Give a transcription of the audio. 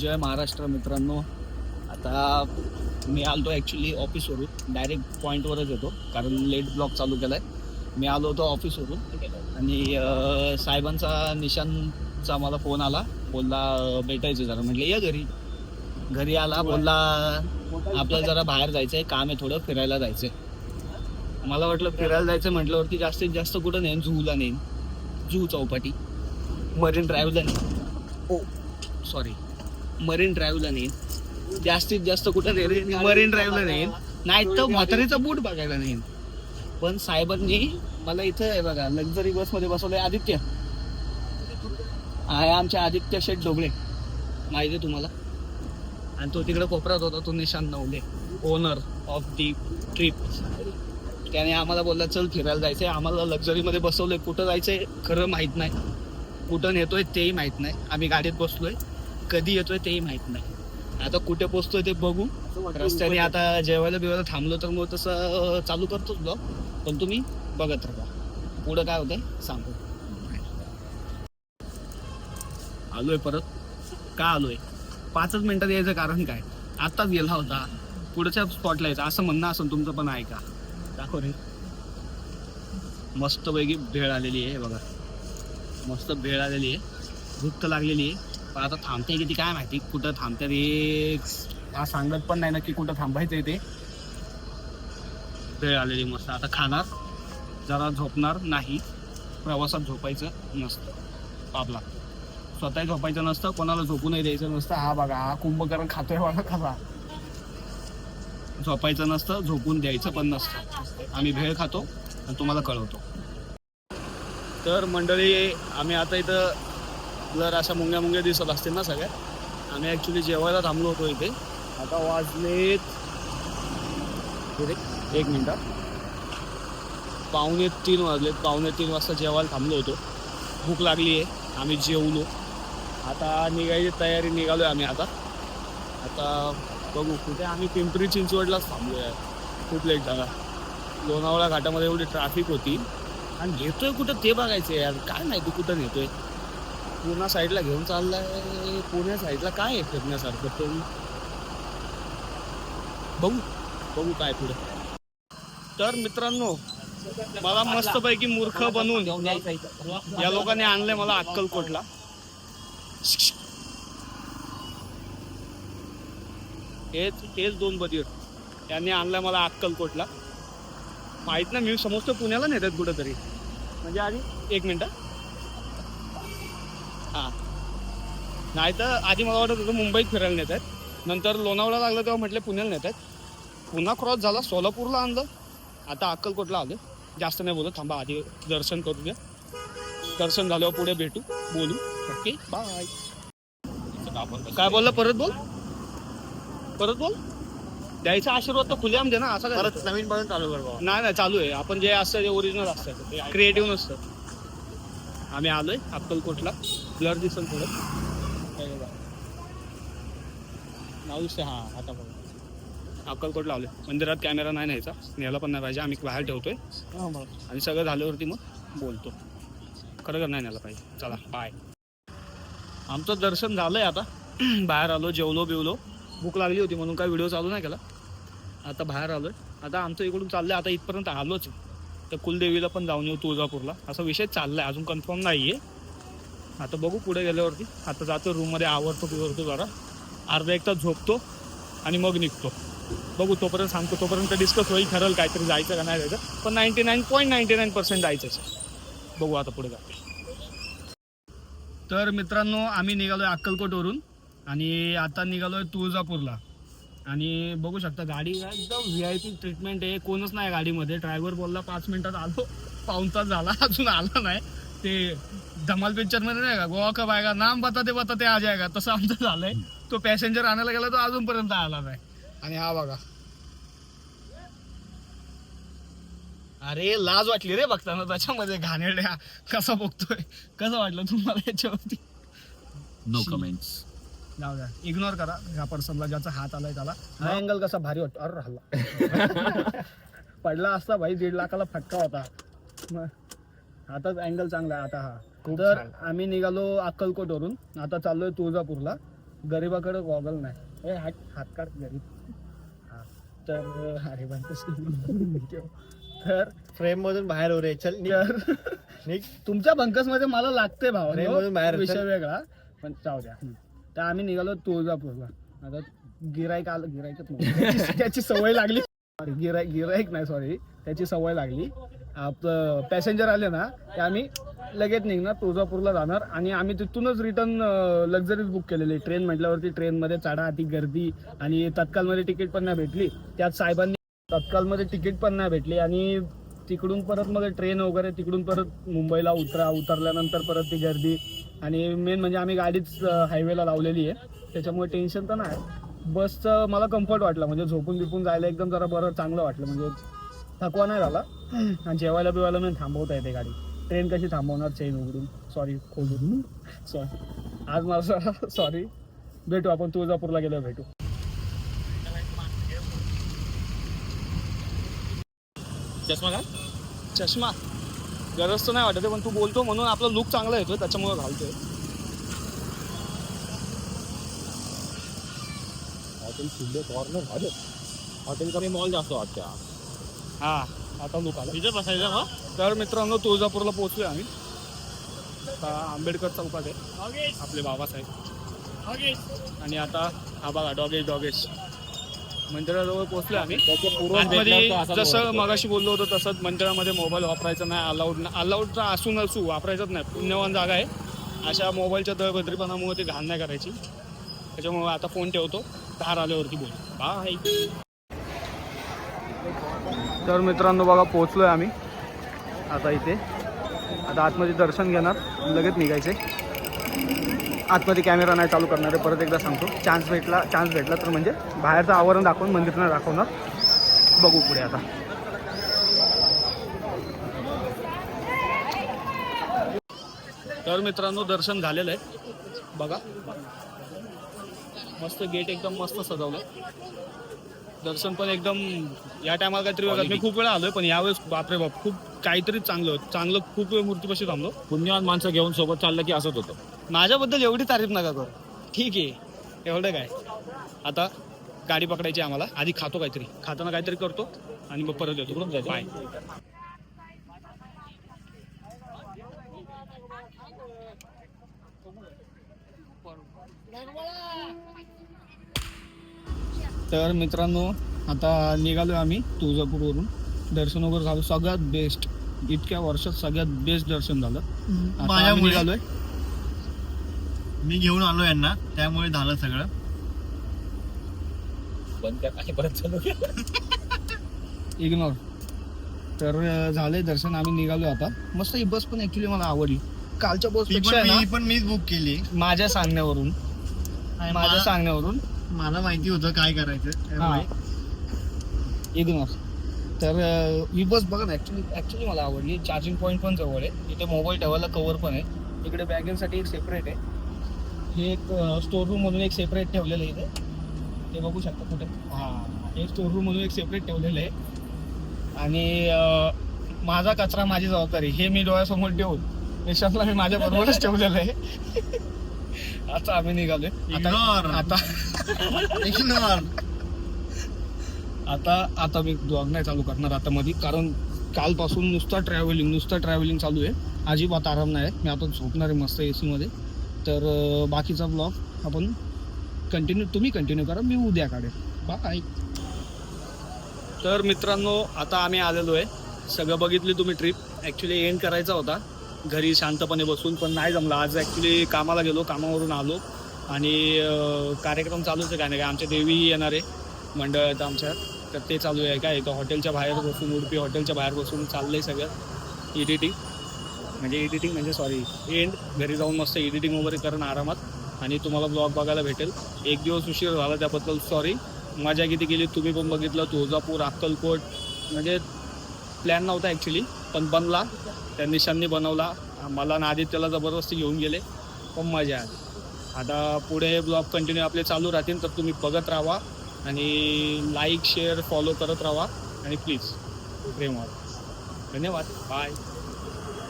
जय महाराष्ट्र मित्रांनो. आता मी आलो ॲक्च्युली ऑफिसवरून, डायरेक्ट पॉईंटवरच येतो कारण लेट ब्लॉक चालू केला आहे. मी आलो होतो ऑफिसवरून आणि साहेबांचा निशांचा मला फोन आला, बोलला भेटायचं जरा. म्हटलं या घरी. घरी आला, बोलला आपल्याला जरा बाहेर जायचं आहे, काम आहे, थोडं फिरायला जायचं आहे. मला वाटलं फिरायला जायचं म्हटल्यावरती जास्तीत जास्त कुठं नेईन, झूला नेईन, झू चौपाटी, मरीन ड्राईव्हला नेईन, सॉरी मरीन ड्राईव्हला नेईन, जास्तीत जास्त कुठं नेईन, मरीन ड्राईव्हला नेईन, नाही तर म्हातारीचा बूट बघायला नेईन. पण साहेबांनी मला इथं आहे बघा, लक्झरी बसमध्ये बसवलंय. आदित्य आहे, आमच्या आदित्य शेठ ढोबळे, माहिती आहे तुम्हाला. आणि तो तिकडे कोपऱ्यात होता, तो Nishant Navale, owner of the trip. त्याने आम्हाला बोलला चल फिरायला जायचंय. आम्हाला लक्झरीमध्ये बसवलंय, कुठं जायचंय खरं माहीत नाही, कुठं नेतोय तेही माहीत नाही. आम्ही गाडीत बसलोय, कधी येतोय तेही माहीत नाही. आता कुठे पोचतोय ते बघू. रस्त्याने आता जेवायला बिवायला थांबलो तर मग तसं चालू करतोच ब्लॉग, पण तुम्ही बघत राहा पुढं काय होतंय सांगू. आलोय परत. का आलोय? 5च मिनिटात यायचं कारण काय, आत्ताच गेला होता, पुढच्या स्पॉटला यायचं असं म्हणणं असेल तुमचं, पण आहे का? दाखव रे. मस्तपैकी भेळ आलेली आहे बघा, मस्त भेळ आलेली आहे. भूक तर लागलेली आहे, पण आता थांबते किती काय माहिती, कुठं थांबते रे हा सांगत पण नाही ना की कुठं थांबायचं आहे ते. भेळ आलेली मस्त. आता खाणार, जरा झोपणार नाही, प्रवासात झोपायचं नसतं आपला, स्वतः झोपायचं नसतं, कोणाला झोपू नाही द्यायचं नसतं. हा बघा, हा कुंभकर्ण खातोय बघा कसा. झोपायचं नसतं, झोपून द्यायचं पण नसतं. आम्ही भेळ खातो आणि तुम्हाला कळवतो. तर मंडळी, आम्ही आता इथं जर अशा मुंग्या दिसत असतील ना सगळ्या, आम्ही ॲक्च्युली जेवायला थांबलो होतो इथे. आता वाजलेत 1 मिनटात 2:45 वाजलेत. 2:45 वाजता जेवायला थांबलो होतो. भूक लागली आहे, आम्ही जेवलो. आता निघायची तयारी, निघालो आहे आम्ही. आता बघू कुठे. आम्ही पिंपरी चिंचवडलाच थांबलो आहे, खूप लेट झाला. लोणावळा घाटामध्ये एवढी ट्रॅफिक होती आणि घेतोय कुठं ते बघायचं यार, काय माहिती कुठं नेतोय. पुणा साईडला घेऊन चाललाय, पुण्या साईडला काय आहे फिरण्यासारखं ते बघू काय पुढे. तर मित्रांनो, मला मस्तपैकी मूर्ख बनवून या लोकांनी आणलंय मला अक्कलकोटला. हेच 2 बदीर यांनी आणलंय मला अक्कलकोटला. माहित नाही, मी समजतो पुण्याला नेतात कुठं तरी. म्हणजे आधी 1 मिनिट, हां, नाही तर आधी मला वाटत होतं मुंबईत फिरायला नेत आहेत, नंतर लोणावळा लागलं तेव्हा म्हटलं पुण्याला नेत आहेत. पुन्हा क्रॉस झाला, सोलापूरला आणलं, आता अक्कलकोटला आलं. जास्त नाही बोलत, थांबा आधी दर्शन करू द्या. दर्शन झाल्यावर पुढे भेटू, बोलू. Okay, bye. काय बोलला? परत बोल. द्यायचा आशीर्वाद तर खुलेआम दे ना, असं काय नवीन पासून चालू कर. नाही चालू आहे. आपण जे असतं ते ओरिजिनल असतं, ते क्रिएटिव्ह नसतं. आम्ही आलोय अक्कलकोटला. ब्लर दिसेल थोडं, नाव दिसते. हां, आता बघा अक्कलकोटला आलोय. मंदिरात कॅमेरा नाही न्यायचा, न्यायला पण नाही पाहिजे, आम्ही बाहेर ठेवतोय. आणि सगळं झाल्यावरती मग बोलतो. खरं नाही न्यायला पाहिजे. चला बाय. आमचं दर्शन झालंय, आता बाहेर आलो, जेवलो बिवलो. भूक लागली होती म्हणून काय व्हिडिओ चालू नाही केला. आता बाहेर आलोय. आता आमचं इकडून चाललंय, आता इथपर्यंत आलोच तर कुलदेवीला पण जाऊन येऊ, तुळजापूरला, असा विषय चाललाय. अजून कन्फर्म नाही आहे. आता बघू पुढे गेल्यावरती. आता जातो रूममध्ये, आवरतो जरा, अर्धा 1 तास झोपतो आणि मग निघतो. बघू, तोपर्यंत सांगतो. तोपर्यंत डिस्कस होईल, ठरल काहीतरी जायचं का नाही जायचं. पण 99.99% जायचंच. बघू आता पुढे जाते. तर मित्रांनो, आम्ही निघालोय अक्कलकोटवरून आणि आता निघालोय तुळजापूरला. आणि बघू शकता, गाडी एकदम VIP ट्रीटमेंट आहे, कोणच नाही गाडीमध्ये. ड्रायव्हर बोलला 5 मिनिटात आलो, 1 तास झाला अजून आला नाही. ते धमाल पिक्चरमध्ये नाही का, गोवा कब आएगा, नाम बताते आ जाएगा, तसं आमचं झालंय. तो पॅसेंजर आणायला गेला, तो अजूनपर्यंत आला नाही. आणि हा बघा, अरे लाज वाटली रे बघताना त्याच्यामध्ये. घाणेरड्या कसा बघतोय, कसं वाटलं तुम्हाला याच्यावरती? No comments. जाऊ द्या, इग्नोर करा ह्या पर्सनला ज्याचा हात आलाय त्याला. हा अँगल कसा भारी वाटतो. अरे राहिला पडला असता भाई, 1.5 लाखाला फटका होता. आताच अँगल चांगला आहे आता. हा तर आम्ही निघालो अक्कलकोटवरून, आता चाललोय तुळजापूरला. गरीबाकडे गॉगल नाही. ए हात काढ गरीब. हा तर अरे तर फ्रेम मधून बाहेर हो रे, चल निघ. तुमच्या बंकस मध्ये मला लागते भाव Frame मधून बाहेर विषय चल. वेगळा, पण जाऊ द्या. तर आम्ही निघालो तुळजापूरला. आता गिराईक आलं, गिराईकच त्याची सवय लागली. गिराईक नाही सॉरी, त्याची सवय लागली. आपलं पॅसेंजर आले ना ते आम्ही लगेच निघणार, तुळजापूरला जाणार आणि आम्ही तिथूनच रिटर्न लक्झरीज बुक केलेली. ट्रेन म्हटल्यावरती ट्रेनमध्ये चढा, ती गर्दी आणि तत्कालमध्ये तिकीट पण नाही भेटली. त्यात साहेबांनी तत्कालमध्ये तिकीट पण नाही भेटली आणि तिकडून परत मग ट्रेन वगैरे, तिकडून परत मुंबईला उतरल्यानंतर परत ती गर्दी आणि मेन म्हणजे आम्ही गाडीच हायवेला लावलेली आहे, त्याच्यामुळे टेन्शन तर नाही. बसचं मला कम्फर्ट वाटलं, म्हणजे झोपून बिपून जायला एकदम जरा बरं चांगलं वाटलं, म्हणजे थकवा नाही झाला आणि जेवायला बिवायला मी थांबवता येते गाडी. ट्रेन कशी थांबवणार चेन उघडून, सॉरी खोलून, सॉरी आज मला सॉरी. भेटू आपण तुळजापूरला गेल्यावर भेटू. चष्मा का? चष्मा गरज तर नाही वाटत पण तू बोलतो म्हणून आपला लुक चांगला येतो त्याच्यामुळे घालतोय. हॉटेल शिंदे कॉर्नर झालं. हॉटेल कमी मॉल जास्त वाटतं. हा आता लुक आला. तिथे बसायचं मग. तर मित्रांनो तुळजापूरला पोहोचलोय आम्ही. आता आंबेडकर चौकात आहे आपले बाबासाहेब आणि आता हा बघा डॉगेश मंदिराजवळ पोहोचलोय आम्ही. आतमध्ये जसं मगाशी बोललो होतो तसंच मंदिरामध्ये मोबाईल वापरायचा नाही, अलाउड तर असू नसू वापरायचाच नाही. पुण्यवान जागा आहे, अशा मोबाईलच्या दळभद्रीपणामुळे ते घाण नाही करायची. त्याच्यामुळे आता फोन ठेवतो, धार आल्यावरती बोल बाय. तर मित्रांनो बघा पोहोचलोय आम्ही आता इथे. आता आतमध्ये दर्शन घेणार, लगेच निघायचे. आतमध्ये कॅमेरा नाही चालू करणार आहे, परत एकदा सांगतो. चान्स भेटला तर म्हणजे बाहेरचं आवरण दाखवून मंदिर नाही दाखवणार. बघू पुढे आता. तर मित्रांनो दर्शन झालेलं आहे बघा. मस्त गेट एकदम मस्त सजवलं. दर्शन पण एकदम या टायमाला काहीतरी बघा. मी खूप वेळा आलोय पण यावेळेस बापरे बाप खूप काहीतरी चांगलं खूप वेळ मूर्तीपाशी थांबलो. पुण्यवान माणसं घेऊन सोबत चाललं की असंच होतं. माझ्याबद्दल एवढी तारीफ नका करू, ठीक आहे एवढं काय. आता गाडी पकडायची आम्हाला, आधी खातो काहीतरी, खाताना काहीतरी करतो आणि मग परत येतो. बाय. तर मित्रांनो आता निघालोय आम्ही तुळजापूरवरून. दर्शन वगैरे झालं, सगळ्यात बेस्ट, इतक्या वर्षात सगळ्यात बेस्ट दर्शन झालं. आता आम्ही निघालोय. मी घेऊन आलो यांना, त्यामुळे झालं सगळं. बंद कर आणि परत चालू इग्नोर. तर झालंय दर्शन, आम्ही निघालो आता. मस्त ही बस पण ऍक्च्युली मला आवडली. कालच्या बस पण मीच बुक केली माझ्या सांगण्यावरून. मला माहिती होतं काय करायचं. इग्नोर. तर ही बस बघा ना, ऍक्च्युली मला आवडली. चार्जिंग पॉईंट पण जवळ आहे, इथे मोबाईल ठेवायला कवर पण आहे. इकडे बॅगेंसाठी एक सेपरेट आहे. हे एक स्टोर रूम म्हणून एक सेपरेट ठेवलेलं आहे इथे, ते बघू शकता कुठे. हां, हे स्टोर रूम म्हणून एक सेपरेट ठेवलेलं आहे. आणि माझा कचरा माझी जबाबदारी, हे मी डोळ्यासमोर ठेवून निशांतला मी माझ्या बरोबरच ठेवलेलं आहे. आता आम्ही निघालोय. आता मी ब्लॉग नाही चालू करणार आता मध्ये, कारण कालपासून नुसता ट्रॅव्हलिंग चालू आहे. अजिबात आराम नाही. मी आता झोपणार आहे मस्त AC मध्ये. तर बाकीचा ब्लॉग आपण तुम्ही कंटिन्यू करा, मी उद्या काढेल. बाय. तर मित्रांनो आता आम्ही आलेलो आहे. सगळं बघितली तुम्ही ट्रिप. ॲक्च्युली एंड करायचा होता घरी शांतपणे बसून, पण नाही जमलं. आज ॲक्च्युली कामाला गेलो, कामावरून आलो आणि कार्यक्रम चालूच आहे. काय नाही काय आमच्या देवीही येणार आहे मंडळात आमच्या, तर ते चालू आहे. काय एका हॉटेलच्या बाहेर बसून, उडपी हॉटेलच्या बाहेर बसून चाललं आहे सगळं. एडिटिंग म्हणजे सॉरी एंड. घरी जाऊन मस्त एडिटिंग वगैरे करून आरामात, आणि तुम्हाला ब्लॉग बघायला भेटेल. एक दिवस उशीर झाला त्याबद्दल सॉरी. मजा किती केली तुम्ही पण बघितलं. तुळजापूर, अक्कलकोट, म्हणजे प्लॅन नव्हता ॲक्च्युली पण बनला. त्या निशांनी बनवला. मला आणि आदित्यला जबरदस्ती घेऊन गेले, पण मजा आली. आता पुढे ब्लॉग कंटिन्यू आपले चालू राहतील, तर तुम्ही बघत राहा आणि लाईक शेअर फॉलो करत राहा. आणि प्लीज प्रेम. धन्यवाद. बाय.